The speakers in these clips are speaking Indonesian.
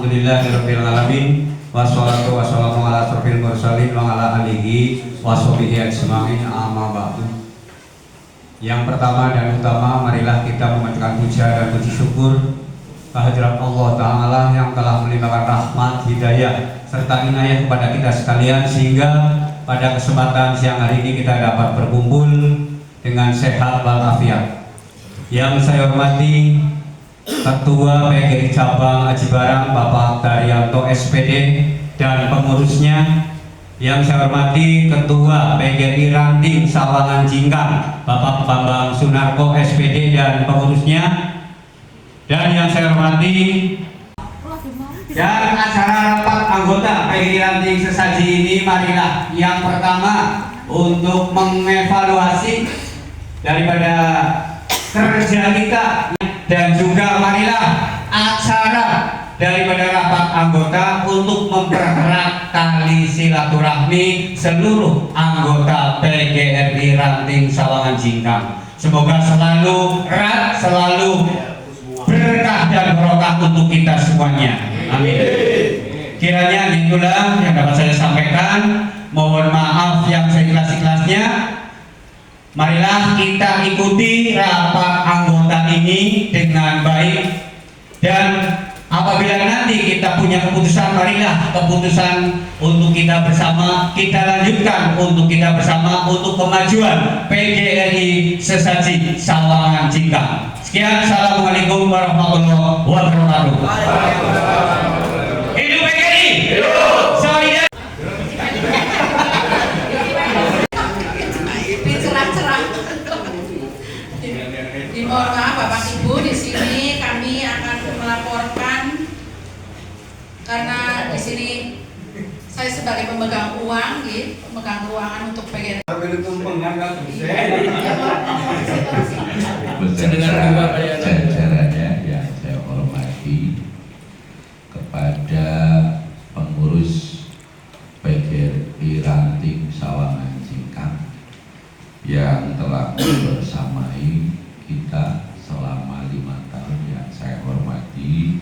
Alhamdulillahirabbil alamin. Wassalatu wassalamu ala asrofil mursalin wa ala alihi washabihi ajmain, amma ba'du. Yang pertama dan utama, marilah kita memanjatkan puja dan puji syukur kehadirat Allah Ta'ala yang telah melimpahkan rahmat, hidayah, serta inayah kepada kita sekalian, sehingga pada kesempatan siang hari ini kita dapat berkumpul dengan sehat walafiat. Yang saya hormati Ketua PGRI Cabang Aji Barang Bapak Daryanto SPD dan pengurusnya. Yang saya hormati Ketua PGRI Ranting Sawangan Jingkang Bapak Bambang Sunarko SPD dan pengurusnya. Dan yang saya hormati dan acara rapat anggota PGRI Ranting sesaji ini, marilah yang pertama untuk mengevaluasi daripada kerja kita, dan juga marilah acara daripada rapat anggota untuk mempererat tali silaturahmi seluruh anggota PGRI Ranting Sawangan Jingkang. Semoga selalu erat, selalu berkah dan barokah untuk kita semuanya. Amin. Kiranya itulah yang dapat saya sampaikan. Mohon maaf yang seikhlas-ikhlasnya. Marilah kita ikuti rapat anggota ini dengan baik, dan apabila nanti kita punya keputusan, marilah keputusan untuk kita bersama kita lanjutkan, untuk kita bersama untuk kemajuan PGRI Sesaji Sawangan Jingkang. Sekian, assalamualaikum warahmatullahi wabarakatuh. Hidup PGRI, hidup solidar. Mohon maaf Bapak Ibu, di sini kami akan melaporkan karena di sini saya sebagai pemegang uang, pemegang keuangan untuk PGRI. Jajarannya yang saya hormati, kepada pengurus PGRI Ranting Sawangan Jingkang yang telah bersamai kita selama 5 tahun, yang saya hormati,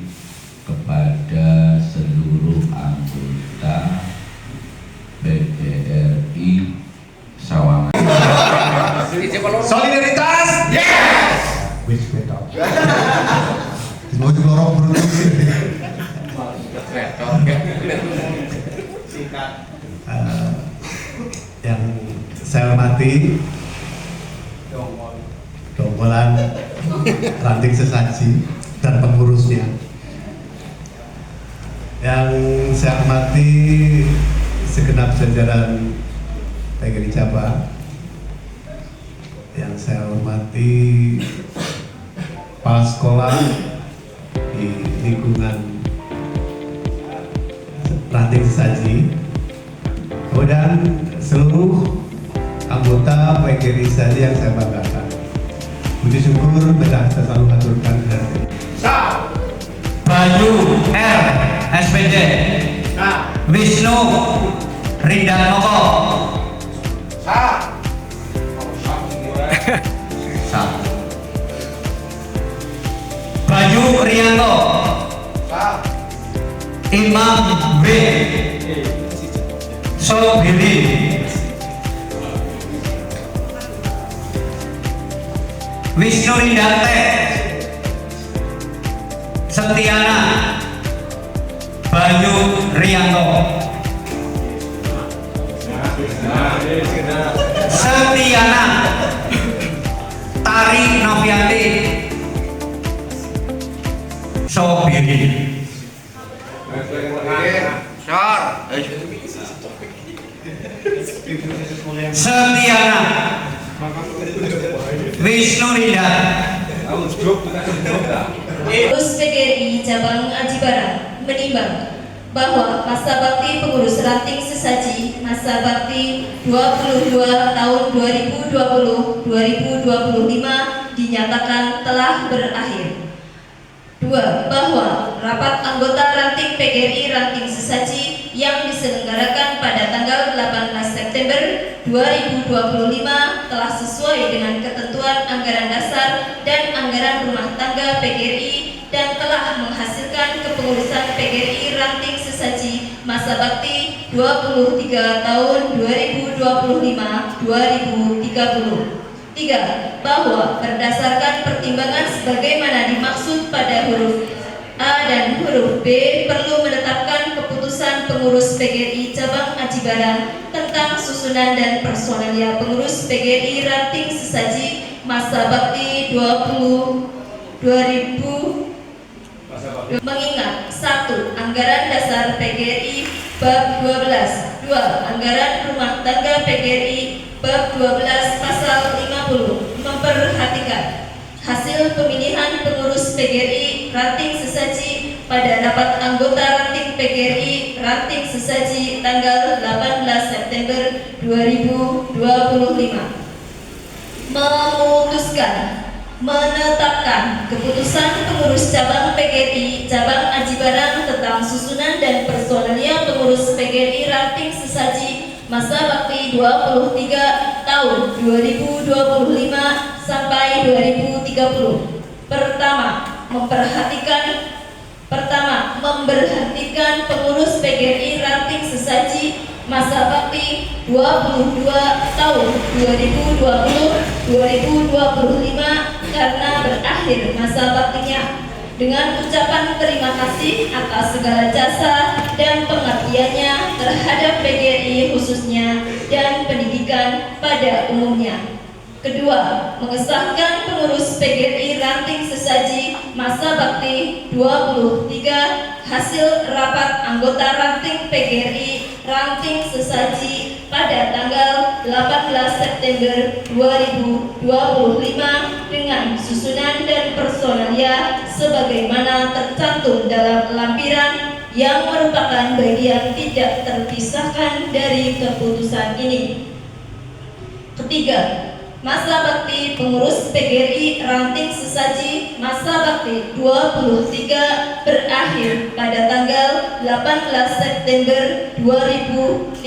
kepada seluruh anggota PGRI Sawangan. Solidaritas, yes. Wis betok. Mau diplorong beruntung. Yang saya hormati Dongkolan Ranting Sesaji dan pengurusnya. Yang saya hormati segenap jajaran PGRI Cabang. Yang saya hormati kepala sekolah di lingkungan Ranting Sesaji, dan seluruh anggota PGRI Sesaji yang saya banggakan. Puji syukur bedah saya selalu haturkan dari Bayu R SPD, Wisnu Rindanoko, Bayu Rianto, Imam B, Sobiri, Wisnu Rindante, Setiana, Bayu Rianto, Setiana, Tari Novianti, Sobiri, Setiana, Wisnu Rindan. Pengurus PGRI Cabang Aji Barang menimbang bahwa masa bakti pengurus Ranting Sesaji masa bakti 22 tahun 2020-2025 dinyatakan telah berakhir. 2. Bahwa rapat anggota Ranting PGRI Ranting Sesaji yang diselenggarakan pada tanggal 18 September 2025 telah sesuai dengan ketentuan anggaran dasar dan anggaran rumah tangga PGRI dan telah menghasilkan kepengurusan PGRI Ranting Sesaji masa bakti 23 tahun 2025-2030. 3. Bahwa berdasarkan pertimbangan sebagaimana dimaksud pada huruf A dan huruf B, perlu menetapkan keputusan pengurus PGRI Cabang Aji Barang tentang susunan dan personalia pengurus PGRI Ranting Sesaji masa bakti 2000 mengingat 1. Anggaran dasar PGRI bab 12, 2. Anggaran rumah tangga PGRI bab 12 pasal 50 memperhatikan hasil pemilihan pengurus PGRI Ranting Sesaji pada rapat anggota Ranting PGRI Ranting Sesaji tanggal 18 September 2025. Memutuskan menetapkan keputusan pengurus cabang PGRI Cabang Aji Barang tentang susunan dan personalia pengurus PGRI Ranting Sesaji masa bakti 23 tahun 2025 sampai 2030. Memberhentikan pengurus PGRI Ranting Sesaji masa bakti 22 tahun 2020-2025 karena berakhir masa baktinya, dengan ucapan terima kasih atas segala jasa dan pengabdiannya terhadap PGRI khususnya dan pendidikan pada umumnya. Kedua, mengesahkan pengurus PGRI Ranting Sesaji masa bakti 23 hasil rapat anggota Ranting PGRI Ranting Sesaji pada tanggal 18 September 2025 dengan susunan dan personalia sebagaimana tercantum dalam lampiran yang merupakan bagian tidak terpisahkan dari keputusan ini. Ketiga, masa bakti pengurus PGRI Ranting Sesaji masa bakti 23 berakhir pada tanggal 18 September 2030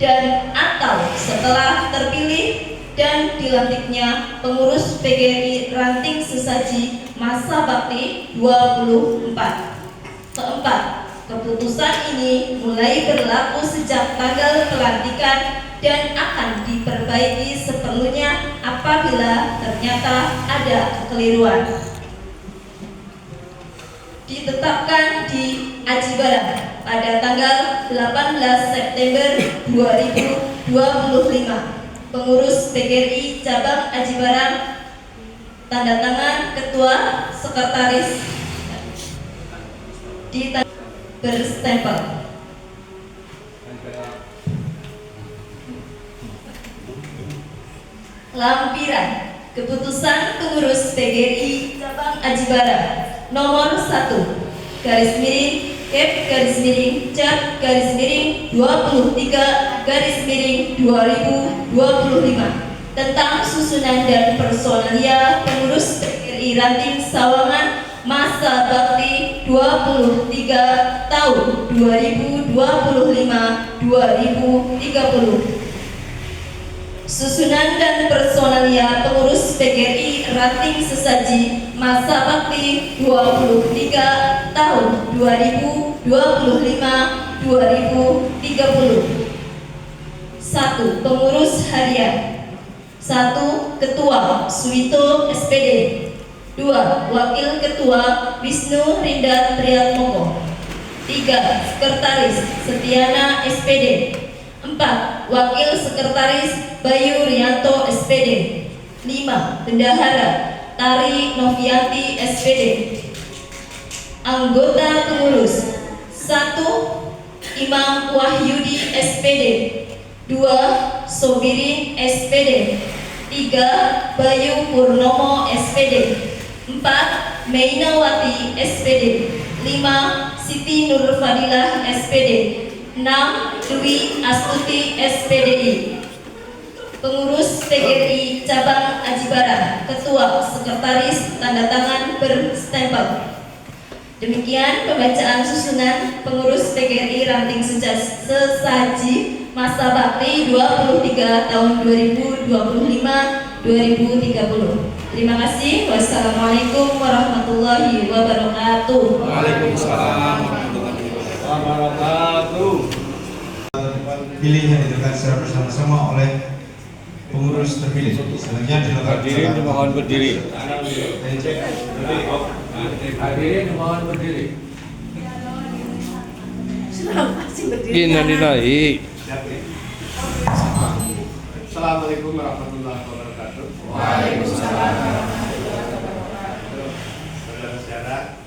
dan atau setelah terpilih dan dilantiknya pengurus PGRI Ranting Sesaji masa bakti 24. Keempat, keputusan ini mulai berlaku sejak tanggal pelantikan dan akan diperbaiki seperlunya apabila ternyata ada kekeliruan. Ditetapkan di Aji Barang pada tanggal 18 September 2025. Pengurus PGRI Cabang Aji Barang, tanda tangan Ketua Sekretaris, berstempel. Lampiran keputusan pengurus PGRI Cabang Aji Barang nomor 1 garis miring Cap garis miring Cap garis miring 23 garis miring 2025 tentang susunan dan personalia pengurus PGRI Ranting Sawangan masa bakti 23 tahun 2025-2030. Susunan dan personalia pengurus PGRI Ranting Sesaji masa bakti 23 tahun 2025-2030. 1. Pengurus harian. 1. Ketua Suwito SPD. 2. Wakil Ketua Wisnu Rindat Priyatmoko. 3. Sekretaris Setiana SPD. 4. Wakil Sekretaris Bayu Rianto SPD. 5. Bendahara Tari Novianti SPD. Anggota pengurus 1. Imam Wahyudi SPD. 2. Sobirin SPD. 3. Bayu Purnomo SPD. 4. Mainawati SPD. 5. Siti Nur Fadilah SPD. 6. Dwi Astuti SPDI. Pengurus PGRI Cabang Aji Barang, Ketua Sekretaris, tanda tangan berstempel. Demikian pembacaan susunan pengurus PGRI Ranting Sesaji masa bakti 23 tahun 2025-2030. Terima kasih. Wassalamualaikum warahmatullahi wabarakatuh. Waalaikumsalam warahmatullahi wabarakatuh. Pilih yang dilakukan secara bersama-sama oleh pengurus terpilih. Selanjutnya dilakukan Hadirin dimohon berdiri. Hadirin mohon berdiri. Innalillahi. Assalamualaikum warahmatullahi wabarakatuh. Saudara-saudara,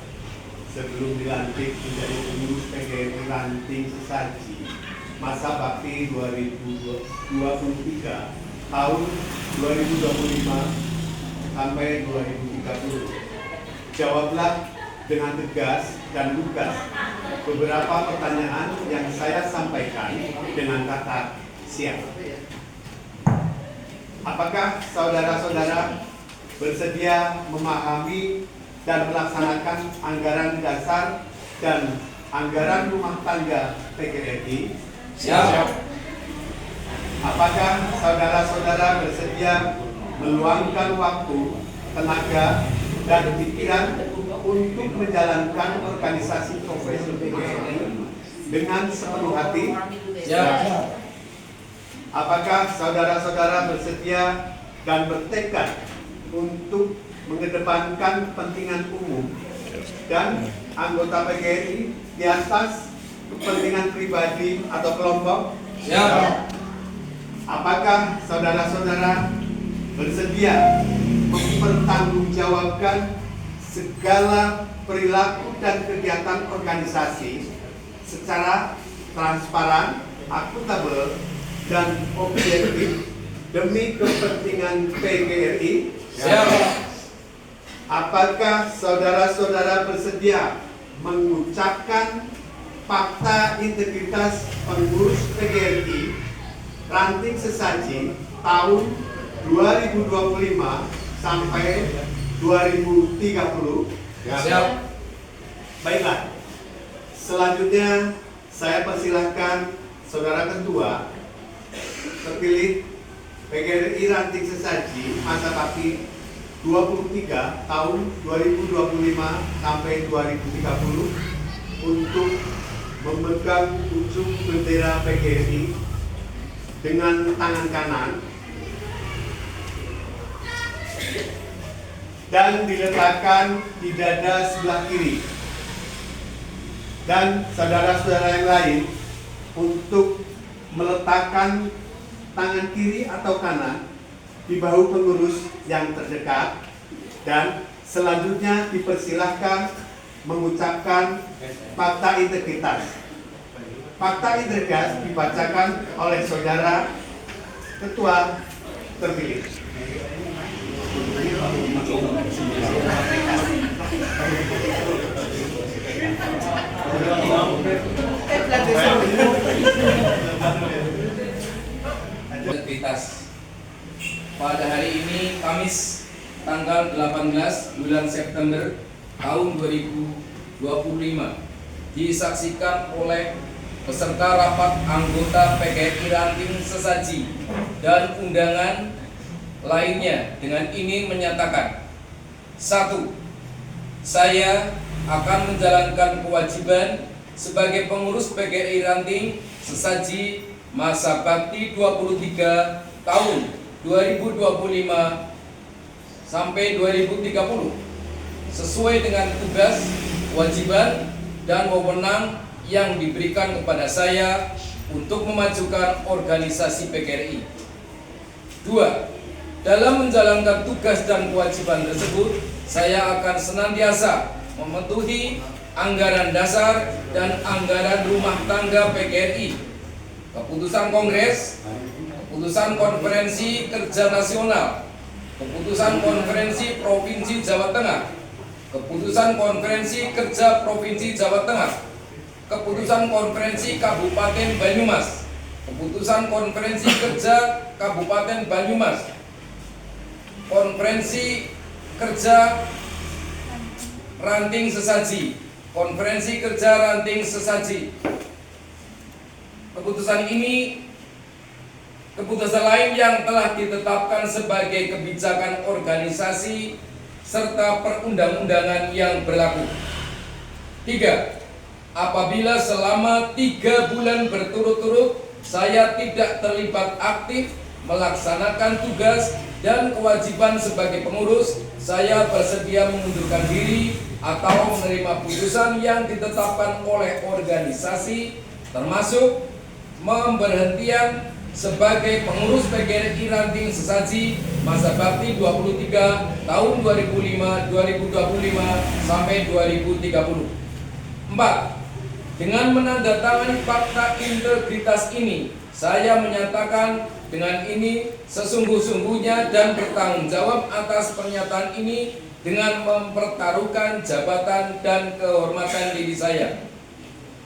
sebelum dilantik menjadi pengurus PGRI Ranting Sesaji masa bakti 2023 tahun 2025 sampai 2030, jawablah dengan tegas dan lugas beberapa pertanyaan yang saya sampaikan dengan kata siap. Apakah saudara-saudara bersedia memahami dan melaksanakan anggaran dasar dan anggaran rumah tangga PGRI? Siap. Apakah saudara-saudara bersedia meluangkan waktu, tenaga, dan pikiran untuk menjalankan organisasi profesi PGRI dengan sepenuh hati? Siap. Apakah saudara-saudara bersedia dan bertekad untuk mengedepankan kepentingan umum dan anggota PGRI di atas kepentingan pribadi atau kelompok? Siap. Apakah saudara-saudara bersedia mempertanggungjawabkan segala perilaku dan kegiatan organisasi secara transparan, akuntabel, dan objektif demi kepentingan PGRI? Siap. Apakah saudara-saudara bersedia mengucapkan fakta integritas pengurus PGRI Ranting Sesaji tahun 2025 sampai 2030? Siap. Baiklah. Selanjutnya saya persilahkan Saudara Ketua terpilih PGRI Ranting Sesaji masa bakti 23 tahun 2025 sampai 2030 untuk memegang ujung bendera PGRI dengan tangan kanan dan diletakkan di dada sebelah kiri, dan saudara-saudara yang lain untuk meletakkan tangan kiri atau kanan di bahu pengurus yang terdekat, dan selanjutnya dipersilahkan mengucapkan fakta integritas. Fakta integritas dibacakan oleh Saudara Ketua terpilih. Integritas. Pada hari ini Kamis tanggal 18 bulan September tahun 2025 disaksikan oleh peserta rapat anggota PGRI Ranting Sesaji dan undangan lainnya dengan ini menyatakan: 1. Saya akan menjalankan kewajiban sebagai pengurus PGRI Ranting Sesaji masa bakti 23 tahun 2025 sampai 2030 sesuai dengan tugas, kewajiban, dan wewenang yang diberikan kepada saya untuk memajukan organisasi PGRI. 2. Dalam menjalankan tugas dan kewajiban tersebut, saya akan senantiasa mematuhi anggaran dasar dan anggaran rumah tangga PGRI, keputusan Kongres, keputusan Konferensi Kerja Nasional, keputusan Konferensi Provinsi Jawa Tengah, keputusan Konferensi Kerja Provinsi Jawa Tengah, keputusan Konferensi Kabupaten Banyumas, keputusan Konferensi Kerja Kabupaten Banyumas, Konferensi Kerja Ranting Sesaji, Konferensi Kerja Ranting Sesaji. Keputusan ini keputusan lain yang telah ditetapkan sebagai kebijakan organisasi serta perundang-undangan yang berlaku. 3. Apabila selama 3 bulan berturut-turut saya tidak terlibat aktif melaksanakan tugas dan kewajiban sebagai pengurus, saya bersedia mengundurkan diri atau menerima putusan yang ditetapkan oleh organisasi, termasuk pemberhentian sebagai pengurus PGRI Ranting Sesaji masa bakti 23 tahun 2005 sampai 2030. 4. Dengan menandatangani fakta integritas ini, saya menyatakan dengan ini sesungguh-sungguhnya dan bertanggung jawab atas pernyataan ini dengan mempertaruhkan jabatan dan kehormatan diri saya.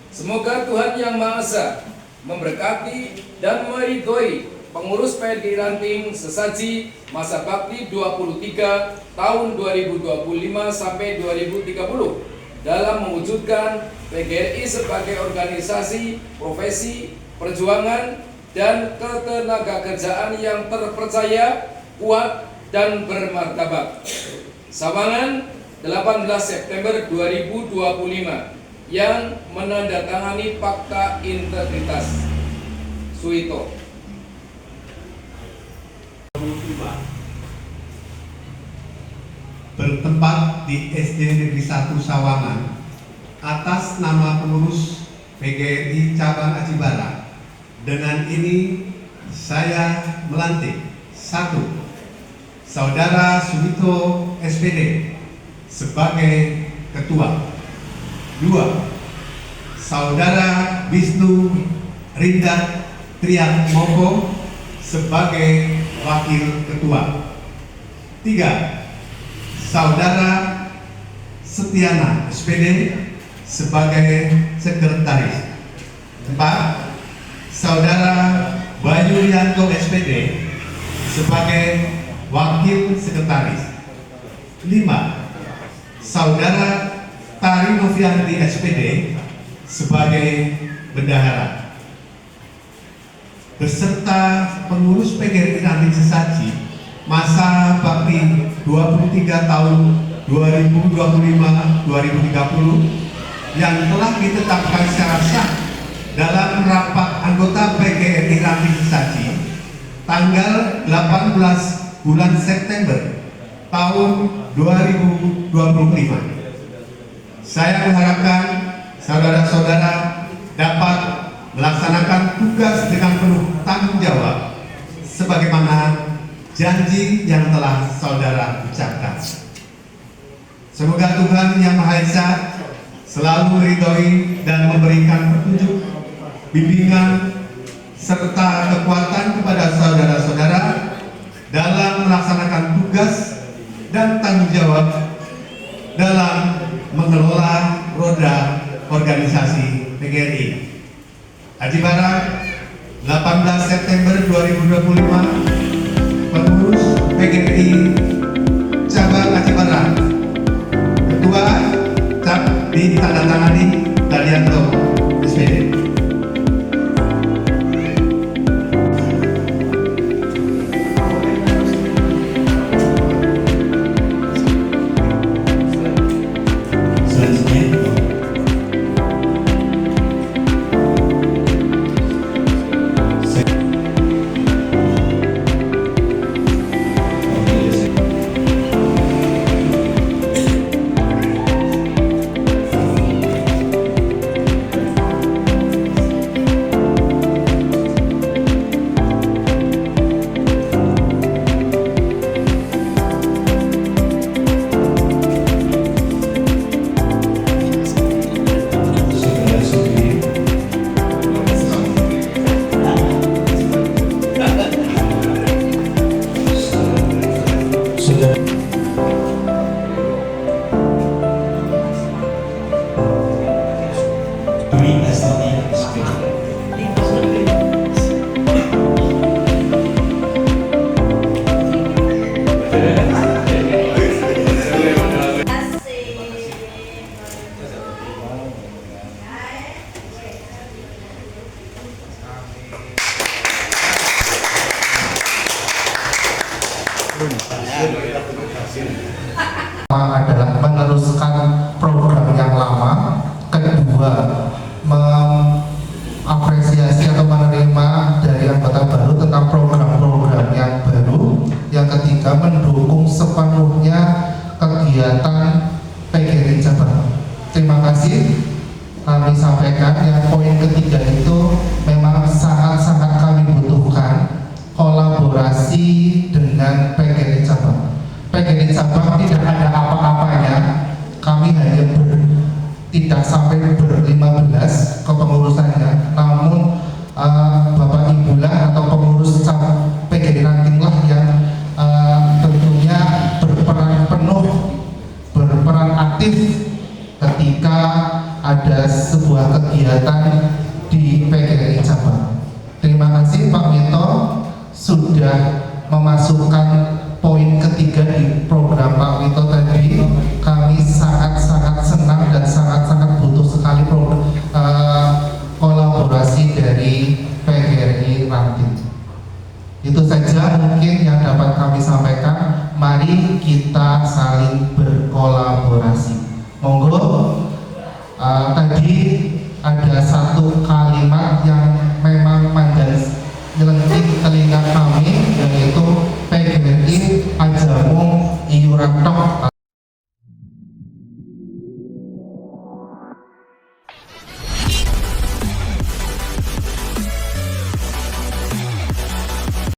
Semoga Tuhan Yang Maha Esa memberkati dan meridhoi pengurus PGRI Ranting Sesaji masa bakti 23 tahun 2025 sampai 2030 dalam mewujudkan PGRI sebagai organisasi profesi perjuangan dan ketenagakerjaan yang terpercaya, kuat, dan bermartabat. Sawangan 18 September 2025 yang menandatangani fakta integritas. Suito. Bertempat di SD Negeri 1 Sawangan atas nama pengurus PGRI Cabang Aji Barang. Dengan ini saya melantik 1. Saudara Suwito SPD sebagai ketua. 2. Saudara Wisnu Rinda Triatmoko sebagai wakil ketua. 3. Saudara Setiana SPD sebagai sekretaris. 4. Saudara Bayu Yanto SPD sebagai wakil sekretaris. 5. Saudara Tari Novianti SPD sebagai bendahara. Beserta pengurus PGRI Ranting Sesaji masa bakti 23 tahun 2025-2030 yang telah ditetapkan secara sah dalam rapat anggota PGRI Ranting Sesaji tanggal 18 bulan September tahun 2025. Saya mengharapkan saudara-saudara dapat melaksanakan tugas dengan penuh tanggung jawab sebagaimana janji yang telah saudara ucapkan. Semoga Tuhan Yang Maha Esa selalu meridhoi dan memberikan petunjuk, bimbingan, serta kekuatan kepada saudara-saudara dalam melaksanakan tugas dan tanggung jawab dalam mengelola roda organisasi PGRI. Aji Barang, 18 September 2025, pengurus PGRI Cabang Aji Barang. Ketua cap ditandatangani Daryanto SPD. adalah meneruskan program yang lama, kedua mengapresiasi atau menerima dari anggota baru tentang program-program yang baru, yang ketiga mendukung sepenuhnya kegiatan PGRI Jabar. Terima kasih. Kami sampaikan yang poin ketiga itu memang sangat-sangat kami butuhkan kolaborasi dengan PGRI Cabang. PGRI Cabang tidak ada apa-apanya, kami hanya tidak sampai ber-15 kepengurusannya, namun Bapak Ibu lah atau pengurus PGRI Ranting lah yang tentunya berperan penuh, berperan aktif ketika ada sebuah kegiatan di PGRI Cabang. Terima kasih Pak Mito sudah memasukkan poin ketiga di program Pak Mito tadi. Kami sangat-sangat senang dan sangat-sangat butuh sekali kolaborasi dari PGRI Ranting. Itu saja mungkin yang dapat kami sampaikan. Mari kita saling berkolaborasi. Monggo. Tadi ada satu kalimat yang memang